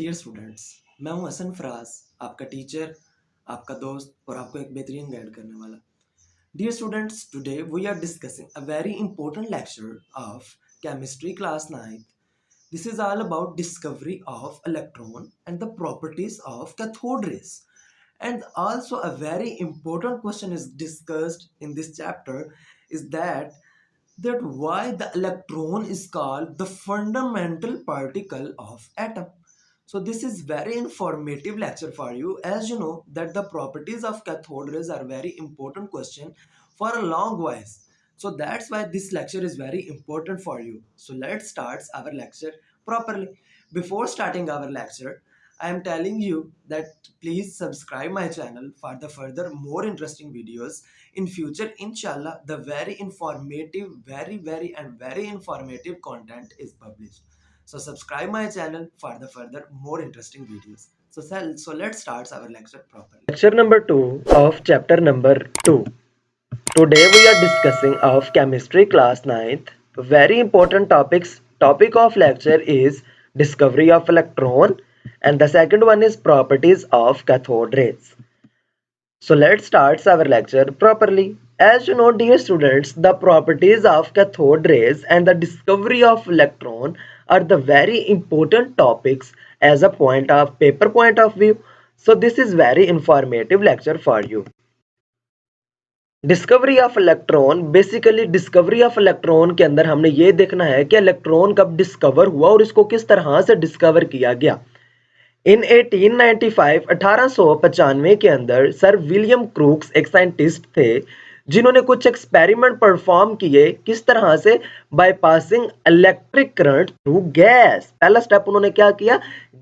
Dear students, मैं हूं हसन फराज, आपका टीचर, आपका दोस्त और आपको एक बेहतरीन गाइड करने वाला। Dear students, today we are discussing a very important lecture of chemistry class 9th. This is all about discovery of electron and the properties of cathode rays. And also a very important question is discussed in this chapter is that why the electron is called the fundamental particle of atom. So this is very informative lecture for you, as you know that the properties of cathode rays are very important question for a long while. So that's why this lecture is very important for you. So let's start our lecture properly. Before starting our lecture, I am telling you that please subscribe my channel for the further more interesting videos in future. Inshallah, the very informative, very informative content is published. So subscribe my channel for the further more interesting videos. So let's start our lecture properly. Lecture number 2 of chapter number 2. Today we are discussing of chemistry class 9th. Very important topics. Topic of lecture is discovery of electron and the second one is properties of cathode rays. So let's start our lecture properly. As you know, dear students, the properties of cathode rays and the discovery of electron are the very important topics as a paper point of view. So this is very informative lecture for you. Discovery of electron, basically discovery of electron के अंदर हमने ये देखना है कि electron कब discover हुआ और इसको किस तरह से डिस्कवर किया गया। इन 1895 1895 के अंदर सर विलियम क्रूक्स एक साइंटिस्ट थे जिन्होंने कुछ एक्सपेरिमेंट परफॉर्म किए। किस तरह से? By passing electric current through gas. पहला स्टेप उन्होंने क्या किया?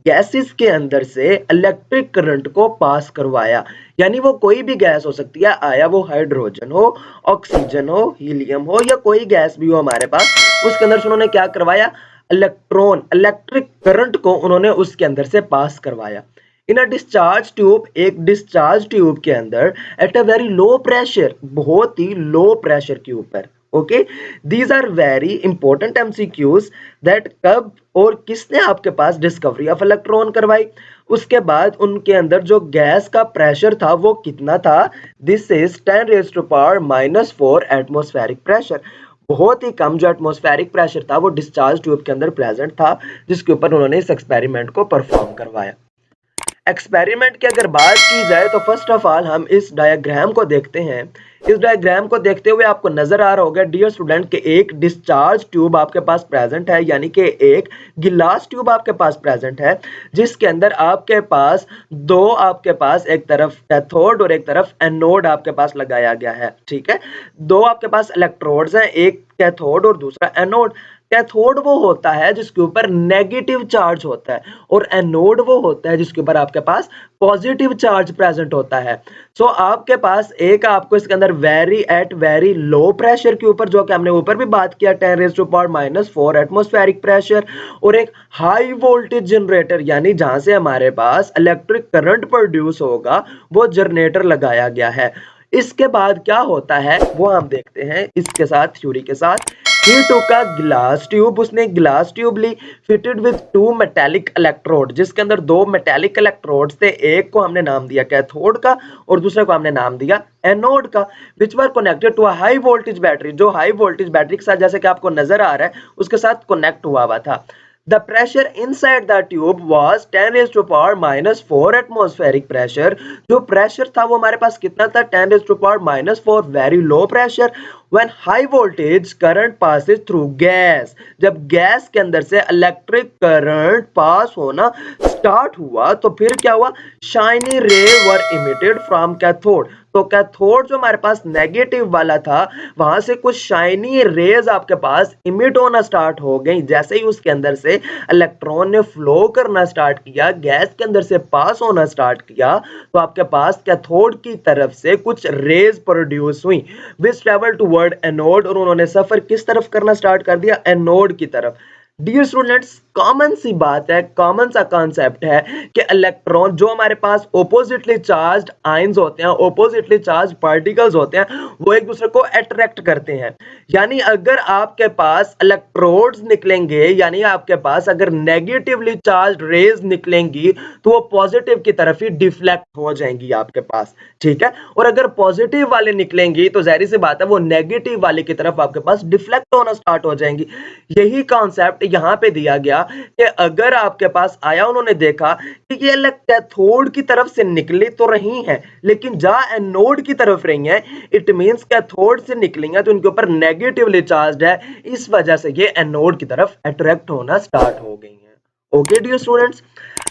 गैसेस के अंदर से इलेक्ट्रिक करंट को पास करवाया। यानी वो कोई भी गैस हो सकती है, आया वो हाइड्रोजन हो, ऑक्सीजन हो, हीलियम हो या कोई गैस भी हो हमारे पास, उसके अंदर से उन्होंने क्या करवाया? इलेक्ट्रॉन, इलेक्ट्रिक करंट को उन्होंने उसके अंदर से पास करवाया। इन अ डिस्चार्ज ट्यूब, एक डिस्चार्ज ट्यूब के अंदर at a very low pressure, बहुत ही लो प्रेशर के ऊपर। Okay, these are very important MCQs that कब और किसने आपके पास डिस्कवरी ऑफ इलेक्ट्रॉन करवाई। उसके बाद उनके अंदर जो गैस का प्रेशर था वो कितना था? This is 10⁻⁻⁴ atmospheric pressure. बहुत ही कम जो एटमॉस्फेरिक प्रेशर था वो डिस्चार्ज ट्यूब के अंदर प्रेजेंट था, जिसके ऊपर उन्होंने इस एक्सपेरिमेंट को परफॉर्म करवाया। एक्सपेरिमेंट की अगर बात की जाए तो फर्स्ट ऑफ ऑल हम इस डायग्राम को देखते हैं। इस डायग्राम को देखते हुए आपको नजर आ रहा होगा डियर स्टूडेंट के एक डिस्चार्ज ट्यूब आपके पास प्रेजेंट है, यानी कि एक गिलास ट्यूब आपके पास प्रेजेंट है, जिसके अंदर आपके पास एक तरफ कैथोड और एक तरफ एनोड आपके पास लगाया गया है। ठीक है, दो आपके पास इलेक्ट्रोड्स हैं, एक कैथोड और दूसरा एनोड। कैथोड वो होता है जिसके ऊपर नेगेटिव चार्ज होता है और एनोड वो होता है जिसके ऊपर आपके पास पॉजिटिव चार्ज प्रेजेंट होता है। सो आपके पास एक आपको इसके अंदर वेरी लो प्रेशर के ऊपर, जो कि हमने ऊपर भी बात किया 10⁻⁴ एटमॉस्फेरिक प्रेशर, और एक हाई वोल्टेज जनरेटर, यानी जहां से हमारे पास इलेक्ट्रिक करंट प्रोड्यूस होगा वो जनरेटर लगाया गया है। इसके बाद क्या होता है वो हम देखते हैं इसके साथ, थ्योरी के साथ। He took a glass tube, उसने ग्लास ट्यूब ली, fitted with 2 metallic electrode, जिसके अंदर 2 metallic electrodes थे। एक को हमने नाम दिया कैथोड का और दूसरे को हमने नाम दिया एनोड का, which were connected to a high voltage battery, जो हाई वोल्टेज बैटरी के साथ, जैसे कि आपको नजर आ रहा है, उसके साथ कनेक्ट हुआ था। The pressure inside the tube was 10⁻⁻⁴ atmospheric pressure। जो प्रेशर था वो हमारे पास कितना था? 10⁻⁻⁴, very low pressure. When high voltage current passes through gas, जब गैस के अंदर से इलेक्ट्रिक करंट पास होना स्टार्ट हुआ तो फिर क्या हुआ? शाइनी रे वर इमिटेड फ्रॉम कैथोड। तो कैथोड जो हमारे पास नेगेटिव वाला था, वहां से कुछ शाइनी रेज आपके पास इमिट होना स्टार्ट हो गई। जैसे ही उसके अंदर से इलेक्ट्रॉन ने फ्लो करना स्टार्ट किया, गैस के अंदर से पास होना स्टार्ट किया, तो आपके पास कैथोड की तरफ से कुछ रेज प्रोड्यूस हुई विच ट्रेवल टुवर्ड एनोड, और उन्होंने सफर किस तरफ करना स्टार्ट कर दिया? एनोड की तरफ। डियर स्टूडेंट्स, कॉमन सी बात है, कॉमन सा कॉन्सेप्ट है कि इलेक्ट्रॉन जो हमारे पास ऑपोजिटली चार्ज्ड आयंस होते हैं, ऑपोजिटली चार्ज्ड पार्टिकल्स होते हैं, वो एक दूसरे को अट्रैक्ट करते हैं। यानी अगर आपके पास इलेक्ट्रोड्स निकलेंगे, यानी आपके पास अगर नेगेटिवली चार्ज्ड रेज निकलेंगी तो वो पॉजिटिव की तरफ ही डिफ्लेक्ट हो जाएंगी आपके पास, ठीक है। और अगर पॉजिटिव वाले निकलेंगी तो जाहिर सी बात है वो नेगेटिव वाले की तरफ आपके पास डिफ्लेक्ट होना स्टार्ट हो जाएंगी। यही कॉन्सेप्ट यहाँ पे दिया गया कि अगर आपके पास आया, उन्होंने देखा कि ये कैथोड की तरफ से निकली तो रही हैं, लेकिन जा एनोड की तरफ रही हैं, इट मींस कैथोड से निकली हैं तो उनके ऊपर नेगेटिवली चार्ज्ड है, इस वजह से ये एनोड की तरफ अट्रैक्ट होना स्टार्ट हो गई हैं। ओके डियर स्टूडेंट्स,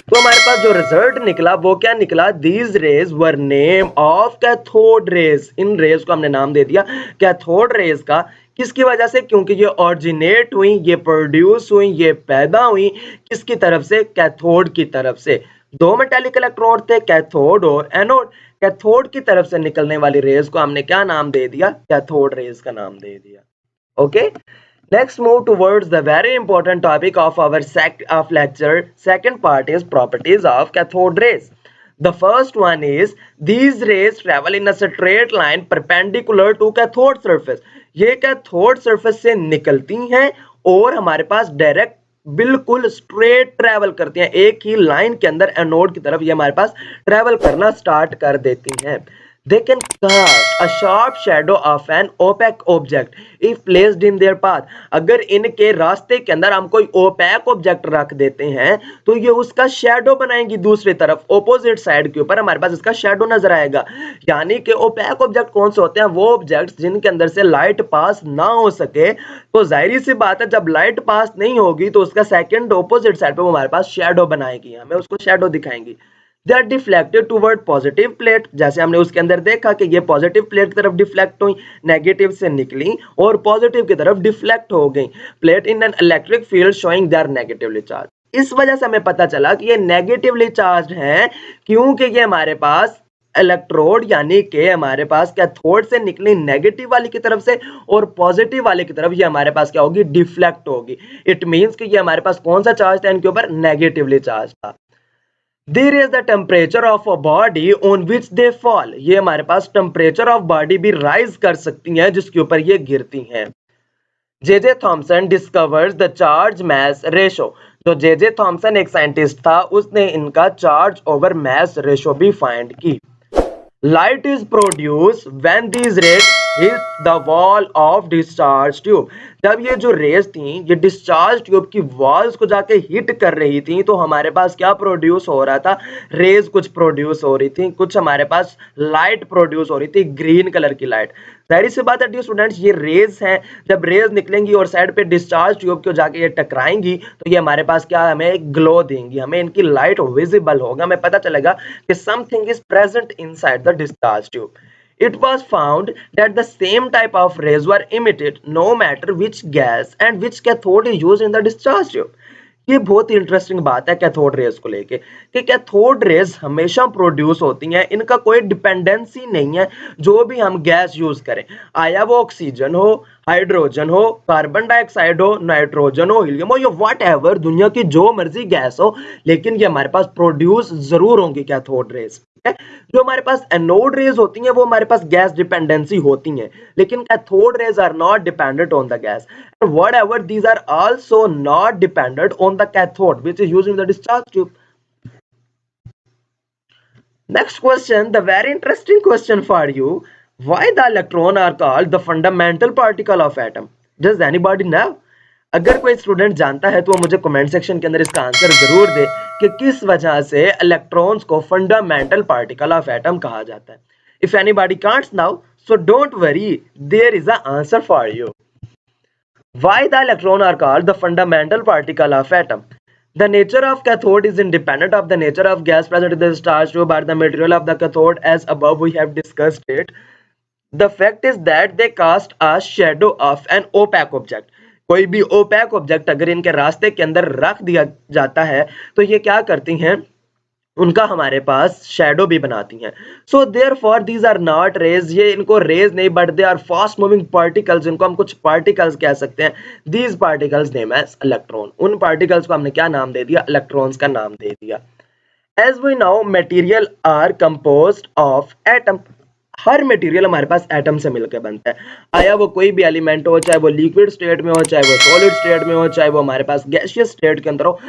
तो हमारे पास जो रिजल्ट निकला वो क्या निकला, these rays were name of cathode rays. इन रेज को हमने नाम दे दिया कैथोड रेज का। किसकी वजह से? क्योंकि ये ऑरिजिनेट हुई, ये प्रोड्यूस हुई, ये पैदा हुई किसकी तरफ से? कैथोड की तरफ से। दो मेटालिक इलेक्ट्रोड थे, कैथोड और एनोड। कैथोड की तरफ से निकलने वाली रेज को हमने क्या नाम दे दिया? कैथोड रेज का नाम दे दिया। Okay, let's move towards the very important topic of our lecture. Second part is properties of cathode rays. The first one is these rays travel in a straight line perpendicular to cathode surface. ये cathode surface से निकलती हैं और हमारे पास direct बिल्कुल straight travel करती हैं, एक ही लाइन के अंदर एनोड की तरफ ये हमारे पास ट्रेवल करना स्टार्ट कर देती हैं। They can cast a sharp shadow of an opaque object if placed in their path. अगर इनके रास्ते के अंदर हम कोई ओपैक ऑब्जेक्ट रख देते हैं तो ये उसका शेडो बनाएंगी दूसरी तरफ, ऑपोजिट साइड के ऊपर हमारे पास इसका शेडो नजर आएगा। यानी कि ओपैक ऑब्जेक्ट कौन से होते हैं? वो ऑब्जेक्ट्स जिनके अंदर से लाइट पास ना हो सके। तो जाहिर सी बात है जब लाइट पास नहीं होगी तो उसका सेकंड ऑपोजिट साइड पे वो हमारे पास शेडो बनाएगी, हमें उसको shadow दिखाएंगी। They are deflected toward positive plate, जैसे हमने उसके अंदर देखा कि ये पॉजिटिव प्लेट की तरफ डिफ्लेक्ट हुई, नेगेटिव से निकली और पॉजिटिव की तरफ डिफ्लेक्ट हो गई। Plate in an electric field showing they are negatively charge. इस वजह से हमें पता चला कि ये नेगेटिवली चार्ज हैं क्योंकि ये हमारे पास इलेक्ट्रोड यानी कि हमारे पास कैथोड से निकली नेगेटिव वाली की तरफ से और पॉजिटिव वाले की तरफ ये हमारे पास क्या होगी? डिफ्लेक्ट होगी। इट मींस कि ये हमारे पास कौन सा चार्ज था? इनके ऊपर नेगेटिवली चार्ज था। There is the temperature of a body on which they fall. ये हमारे पास टेम्परेचर ऑफ बॉडी भी राइज कर सकती हैं जिसके ऊपर ये गिरती हैं। J Thomson discovers the charge mass ratio. तो जे थॉमसन एक साइंटिस्ट था, उसने इनका चार्ज ओवर मैस रेशो भी फाइंड की। Light is produced when these rays hit the wall of discharge tube. जब ये जो रेज थी ये डिस्चार्ज ट्यूब की वॉल्स को जाके हिट कर रही थी तो हमारे पास क्या प्रोड्यूस हो रहा था? रेज कुछ प्रोड्यूस हो रही थी, कुछ हमारे पास लाइट प्रोड्यूस हो रही थी, ग्रीन कलर की लाइट। जाहिर सी बात है डियर स्टूडेंट्स, ये रेज हैं, जब रेज निकलेंगी और साइड पे डिस्चार्ज ट्यूब को जाके ये टकराएंगी तो ये हमारे पास क्या हमें एक ग्लो देंगी, हमें इनकी लाइट विजिबल होगा, हमें पता चलेगा कि something is present inside the discharge tube. It was found that the same type of rays were emitted no matter which gas and which cathode is used in the discharge tube. ये बहुत ही interesting बात है cathode rays को लेके कि cathode rays हमेशा produce होती हैं, इनका कोई डिपेंडेंसी नहीं है। जो भी हम गैस यूज करें, आया वो ऑक्सीजन हो, हाइड्रोजन हो, कार्बन डाइऑक्साइड हो, नाइट्रोजन हो, हीलियम हो, या व्हाटएवर, दुनिया की जो मर्जी गैस हो, लेकिन ये हमारे पास प्रोड्यूस जरूर होंगी कैथोड रेज। जो हमारे पास एनोड रेज होती हैं वो हमारे पास गैस डिपेंडेंसी होती हैं, लेकिन cathode rays are not dependent on the gas, and whatever these are also not dependent on the cathode which is used in the discharge tube. Next question, the very interesting question for you: why the electron are called the fundamental particle of atom? Does anybody know? अगर कोई student जानता है तो वो मुझे comment section के अंदर इसका आंसर जरूर दे कि किस वजह से इलेक्ट्रॉन्स को फंडामेंटल पार्टिकल ऑफ एटम कहा जाता है। If anybody cants now, so don't worry, there is a answer for you. Why the electron are called the fundamental particle of atom? The nature of cathode is independent of the nature of gas present in the discharge tube or the material of the cathode, as above we have discussed it. The fact is that they cast a shadow of an opaque object. कोई भी OPEC object अगर इनके रास्ते के अंदर रख दिया जाता है तो ये क्या करती हैं? उनका हमारे पास शेडो भी बनाती हैं। So therefore these are not rays, ये इनको रेज नहीं but they are fast moving particles, इनको हम कुछ पार्टिकल्स कह सकते हैं। These particles name as electron, उन पार्टिकल्स को हमने क्या नाम दे दिया, इलेक्ट्रॉन्स का नाम दे दिया। As we now material are composed of atom, हर मटेरियल हमारे पास एटम से मिलकर बनता है, आया वो कोई भी एलिमेंट हो, चाहे वो लिक्विड स्टेट में हो, चाहे वो सॉलिड स्टेट में हो, चाहे वो हमारे पास गैसियस स्टेट के अंदर हो,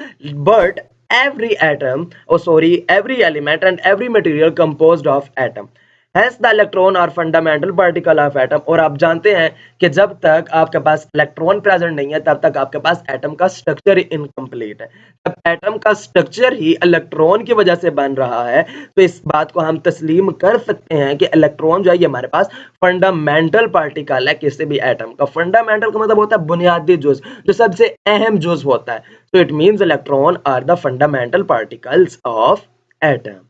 but every atom, oh sorry, every element and every material composed of atom. Hence the electron are fundamental particle of atom. और आप जानते हैं कि जब तक आपके पास इलेक्ट्रॉन प्रेजेंट नहीं है तब तक आपके पास एटम का स्ट्रक्चर इनकम्प्लीट है। जब एटम का स्ट्रक्चर ही इलेक्ट्रॉन की वजह से बन रहा है तो इस बात को हम तस्लीम कर सकते हैं कि इलेक्ट्रॉन जो है ये हमारे पास फंडामेंटल पार्टिकल है किसी भी एटम का। फंडामेंटल का मतलब होता है बुनियादी जुज, जो सबसे अहम जुज होता है। So it means electron are the fundamental particles of atom.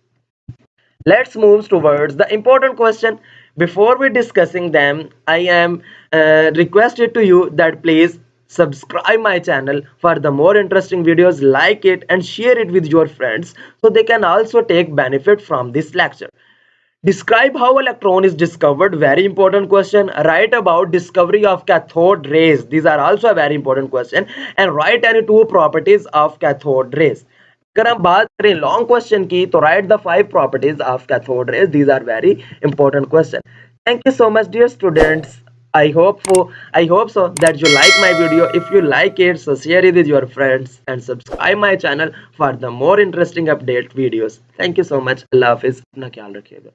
Let's move towards the important question. Before we discussing them, I am requested to you that please subscribe my channel for the more interesting videos, like it and share it with your friends so they can also take benefit from this lecture. Describe how electron is discovered. Very important question. Write about discovery of cathode rays. These are also a very important question. And write any two properties of cathode rays. अगर हम बात करें long question की तो write the 5 properties of cathode rays. These are very important question. Thank you so much dear students. I hope so that you like my video. If you like it, so share it with your friends and subscribe my channel for the more interesting update videos. Thank you so much. Allah Hafiz. अपना ख्याल रखिएगा.